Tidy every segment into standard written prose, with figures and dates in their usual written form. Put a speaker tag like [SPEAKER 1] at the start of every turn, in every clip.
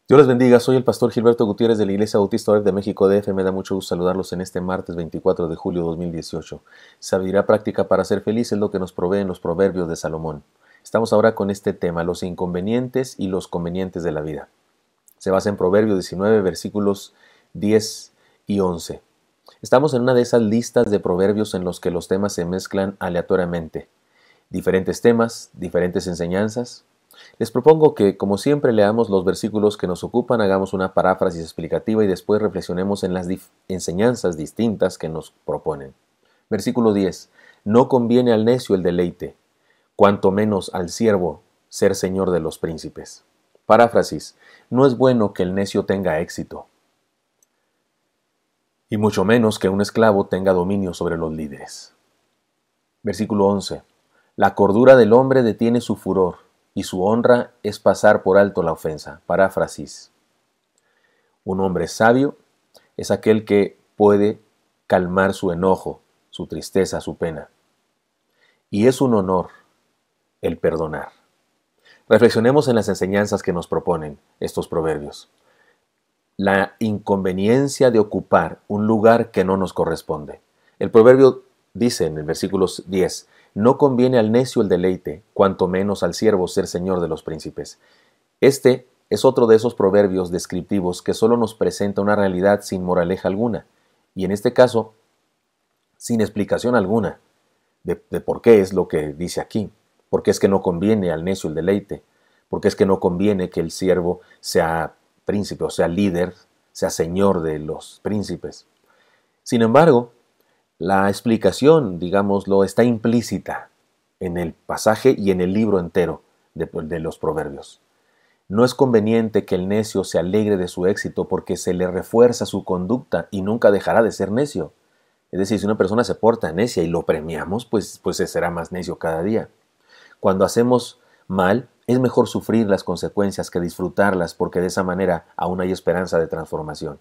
[SPEAKER 1] Dios les bendiga, soy el pastor Gilberto Gutiérrez de la Iglesia Bautista Ored de México DF. Me da mucho gusto saludarlos en este martes 24 de julio de 2018. Sabiduría práctica para ser feliz es lo que nos proveen los proverbios de Salomón. Estamos ahora con este tema, los inconvenientes y los convenientes de la vida. Se basa en Proverbios 19, versículos 10 y 11. Estamos en una de esas listas de proverbios en los que los temas se mezclan aleatoriamente. Diferentes temas, diferentes enseñanzas. Les propongo que, como siempre, leamos los versículos que nos ocupan, hagamos una paráfrasis explicativa y después reflexionemos en las enseñanzas distintas que nos proponen. Versículo 10. No conviene al necio el deleite, cuanto menos al siervo ser señor de los príncipes. Paráfrasis. No es bueno que el necio tenga éxito, y mucho menos que un esclavo tenga dominio sobre los líderes. Versículo 11. La cordura del hombre detiene su furor, y su honra es pasar por alto la ofensa. Paráfrasis. Un hombre sabio es aquel que puede calmar su enojo, su tristeza, su pena. Y es un honor el perdonar. Reflexionemos en las enseñanzas que nos proponen estos proverbios. La inconveniencia de ocupar un lugar que no nos corresponde. El proverbio dice en el versículo 10, no conviene al necio el deleite, cuanto menos al siervo ser señor de los príncipes. Este es otro de esos proverbios descriptivos que solo nos presenta una realidad sin moraleja alguna, y en este caso, sin explicación alguna de por qué es lo que dice aquí, por qué es que no conviene al necio el deleite, por qué es que no conviene que el siervo sea príncipe, o sea líder, sea señor de los príncipes. Sin embargo, la explicación, digámoslo, está implícita en el pasaje y en el libro entero de los proverbios. No es conveniente que el necio se alegre de su éxito porque se le refuerza su conducta y nunca dejará de ser necio. Es decir, si una persona se porta necia y lo premiamos, pues será más necio cada día. Cuando hacemos mal, es mejor sufrir las consecuencias que disfrutarlas porque de esa manera aún hay esperanza de transformación.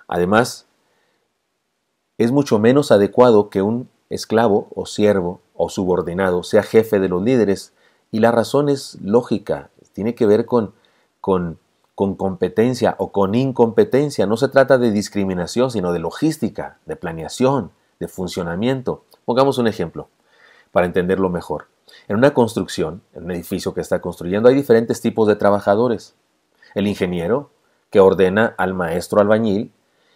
[SPEAKER 1] Además, es mucho menos adecuado que un esclavo o siervo o subordinado sea jefe de los líderes, y la razón es lógica, tiene que ver con competencia o con incompetencia. No se trata de discriminación, sino de logística, de planeación, de funcionamiento. Pongamos un ejemplo para entenderlo mejor. En una construcción, en un edificio que está construyendo, hay diferentes tipos de trabajadores. El ingeniero, que ordena al maestro albañil,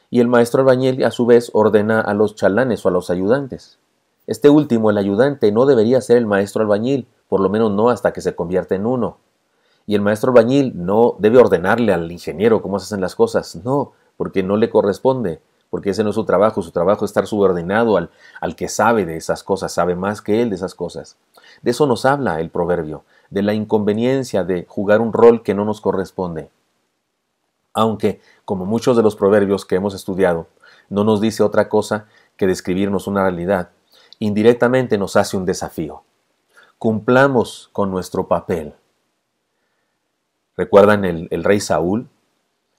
[SPEAKER 1] y el maestro albañil a su vez ordena a los chalanes o a los ayudantes. Este último, el ayudante, no debería ser el maestro albañil, por lo menos no hasta que se convierta en uno. Y el maestro albañil no debe ordenarle al ingeniero cómo se hacen las cosas, no, porque no le corresponde, porque ese no es su trabajo es estar subordinado al que sabe de esas cosas, sabe más que él de esas cosas. De eso nos habla el proverbio, de la inconveniencia de jugar un rol que no nos corresponde. Aunque, como muchos de los proverbios que hemos estudiado, no nos dice otra cosa que describirnos una realidad, indirectamente nos hace un desafío. Cumplamos con nuestro papel. ¿Recuerdan el rey Saúl?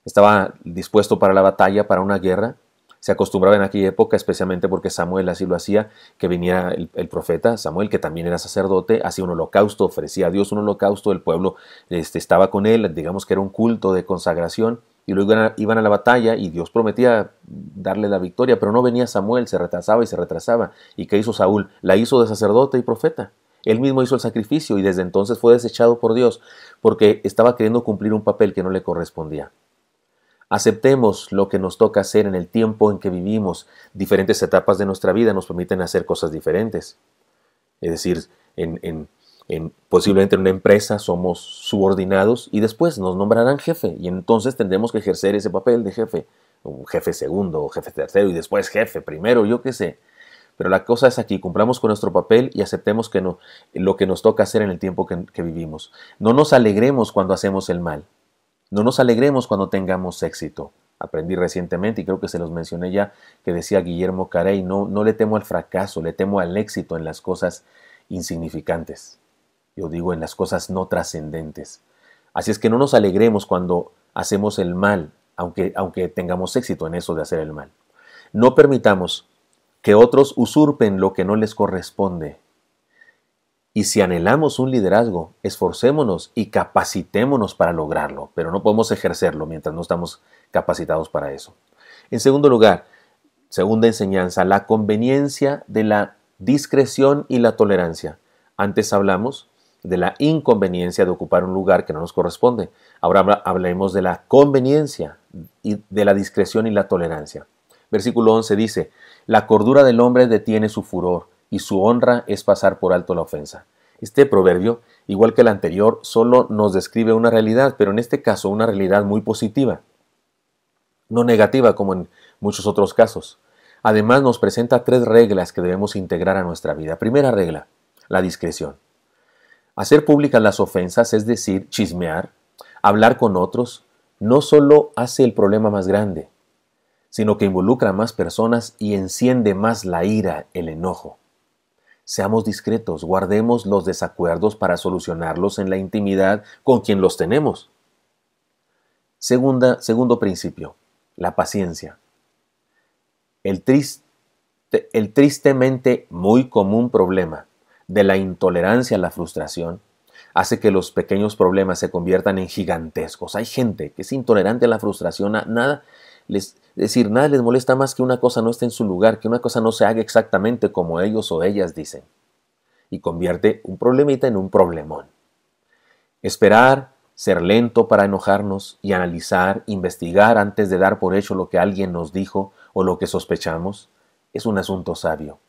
[SPEAKER 1] Estaba dispuesto para la batalla, para una guerra. Se acostumbraba en aquella época, especialmente porque Samuel así lo hacía, que viniera el profeta Samuel, que también era sacerdote, hacía un holocausto, ofrecía a Dios un holocausto, el pueblo estaba con él, digamos que era un culto de consagración, y luego iban a la batalla y Dios prometía darle la victoria, pero no venía Samuel, se retrasaba y se retrasaba. ¿Y qué hizo Saúl? La hizo de sacerdote y profeta. Él mismo hizo el sacrificio y desde entonces fue desechado por Dios porque estaba queriendo cumplir un papel que no le correspondía. Aceptemos lo que nos toca hacer en el tiempo en que vivimos. Diferentes etapas de nuestra vida nos permiten hacer cosas diferentes. Es decir, posiblemente en una empresa somos subordinados y después nos nombrarán jefe y entonces tendremos que ejercer ese papel de jefe, un jefe segundo o jefe tercero y después jefe primero, yo qué sé. Pero la cosa es aquí, cumplamos con nuestro papel y aceptemos lo que nos toca hacer en el tiempo que vivimos. No nos alegremos cuando hacemos el mal. No nos alegremos cuando tengamos éxito. Aprendí recientemente, y creo que se los mencioné ya, que decía Guillermo Carey, no le temo al fracaso, le temo al éxito en las cosas insignificantes. Yo digo en las cosas no trascendentes. Así es que no nos alegremos cuando hacemos el mal, aunque tengamos éxito en eso de hacer el mal. No permitamos que otros usurpen lo que no les corresponde. Y si anhelamos un liderazgo, esforcémonos y capacitémonos para lograrlo, pero no podemos ejercerlo mientras no estamos capacitados para eso. En segundo lugar, segunda enseñanza, la conveniencia de la discreción y la tolerancia. Antes hablamos de la inconveniencia de ocupar un lugar que no nos corresponde. Ahora hablemos de la conveniencia y de la discreción y la tolerancia. Versículo 11 dice, la cordura del hombre detiene su furor y su honra es pasar por alto la ofensa. Este proverbio, igual que el anterior, solo nos describe una realidad, pero en este caso una realidad muy positiva, no negativa como en muchos otros casos. Además nos presenta 3 reglas que debemos integrar a nuestra vida. Primera regla, la discreción. Hacer públicas las ofensas, es decir, chismear, hablar con otros, no solo hace el problema más grande, sino que involucra a más personas y enciende más la ira, el enojo. Seamos discretos, guardemos los desacuerdos para solucionarlos en la intimidad con quien los tenemos. Segundo principio, la paciencia. El tristemente muy común problema de la intolerancia a la frustración hace que los pequeños problemas se conviertan en gigantescos. Hay gente que es intolerante a la frustración, nada les molesta más que una cosa no esté en su lugar, que una cosa no se haga exactamente como ellos o ellas dicen, y convierte un problemita en un problemón. Esperar, ser lento para enojarnos y analizar, investigar antes de dar por hecho lo que alguien nos dijo o lo que sospechamos, es un asunto sabio.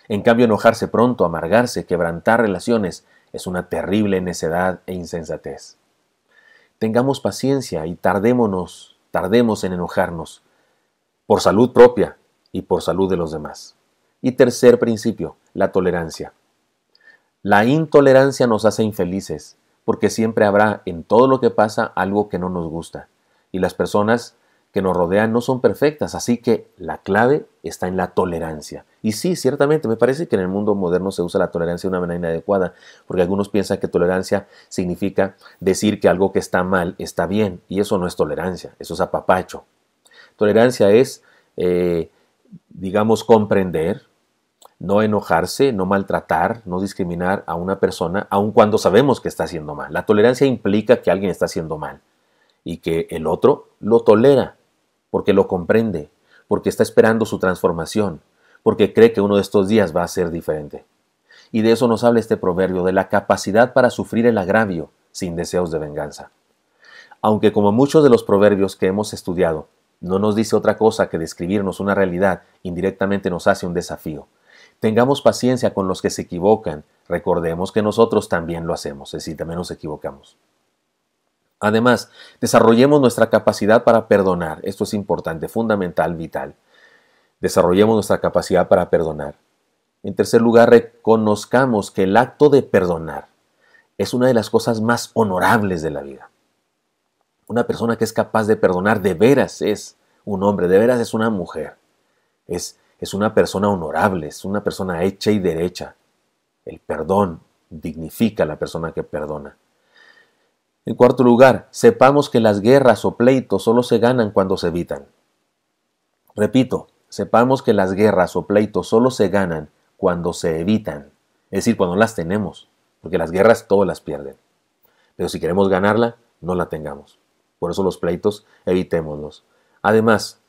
[SPEAKER 1] En cambio, enojarse pronto, amargarse, quebrantar relaciones, es una terrible necedad e insensatez. Tengamos paciencia y tardemos en enojarnos, por salud propia y por salud de los demás. Y tercer principio, la tolerancia. La intolerancia nos hace infelices, porque siempre habrá en todo lo que pasa algo que no nos gusta. Y las personas que nos rodean no son perfectas, así que la clave está en la tolerancia. Y sí, ciertamente, me parece que en el mundo moderno se usa la tolerancia de una manera inadecuada, porque algunos piensan que tolerancia significa decir que algo que está mal está bien, y eso no es tolerancia, eso es apapacho. Tolerancia es, comprender, no enojarse, no maltratar, no discriminar a una persona, aun cuando sabemos que está haciendo mal. La tolerancia implica que alguien está haciendo mal y que el otro lo tolera, porque lo comprende, porque está esperando su transformación, porque cree que uno de estos días va a ser diferente. Y de eso nos habla este proverbio, de la capacidad para sufrir el agravio sin deseos de venganza. Aunque como muchos de los proverbios que hemos estudiado, no nos dice otra cosa que describirnos una realidad, indirectamente nos hace un desafío. Tengamos paciencia con los que se equivocan, recordemos que nosotros también lo hacemos, es decir, también nos equivocamos. Además, desarrollemos nuestra capacidad para perdonar. Esto es importante, fundamental, vital. Desarrollemos nuestra capacidad para perdonar. En tercer lugar, reconozcamos que el acto de perdonar es una de las cosas más honorables de la vida. Una persona que es capaz de perdonar de veras es un hombre, de veras es una mujer. Es una persona honorable, es una persona hecha y derecha. El perdón dignifica a la persona que perdona. En cuarto lugar, sepamos que las guerras o pleitos solo se ganan cuando se evitan. Repito, sepamos que las guerras o pleitos solo se ganan cuando se evitan. Es decir, cuando las tenemos, porque las guerras todos las pierden. Pero si queremos ganarla, no la tengamos. Por eso los pleitos, evitémoslos. Además,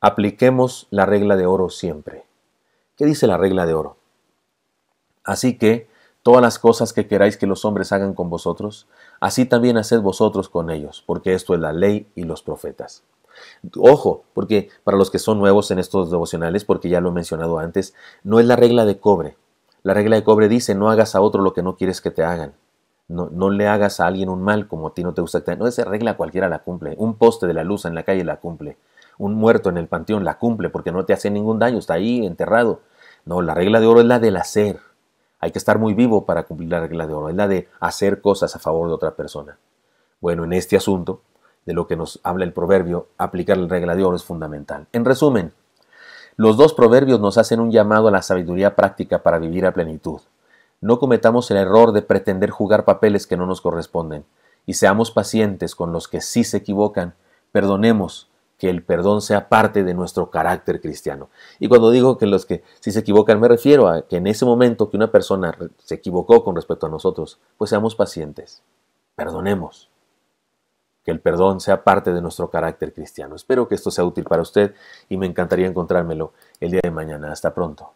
[SPEAKER 1] apliquemos la regla de oro siempre. ¿Qué dice la regla de oro? Así que, todas las cosas que queráis que los hombres hagan con vosotros, así también haced vosotros con ellos, porque esto es la ley y los profetas. Ojo, porque para los que son nuevos en estos devocionales, porque ya lo he mencionado antes, no es la regla de cobre. La regla de cobre dice, no hagas a otro lo que no quieres que te hagan. No le hagas a alguien un mal como a ti no te gusta que te hagan. No, esa regla cualquiera la cumple. Un poste de la luz en la calle la cumple. Un muerto en el panteón la cumple porque no te hace ningún daño, está ahí enterrado. No, la regla de oro es la del hacer. Hay que estar muy vivo para cumplir la regla de oro. Es la de hacer cosas a favor de otra persona. Bueno, en este asunto, de lo que nos habla el proverbio, aplicar la regla de oro es fundamental. En resumen, los dos proverbios nos hacen un llamado a la sabiduría práctica para vivir a plenitud. No cometamos el error de pretender jugar papeles que no nos corresponden y seamos pacientes con los que sí se equivocan, perdonemos que el perdón sea parte de nuestro carácter cristiano. Y cuando digo que los que si se equivocan, me refiero a que en ese momento que una persona se equivocó con respecto a nosotros, pues seamos pacientes, perdonemos. Que el perdón sea parte de nuestro carácter cristiano. Espero que esto sea útil para usted y me encantaría encontrármelo el día de mañana. Hasta pronto.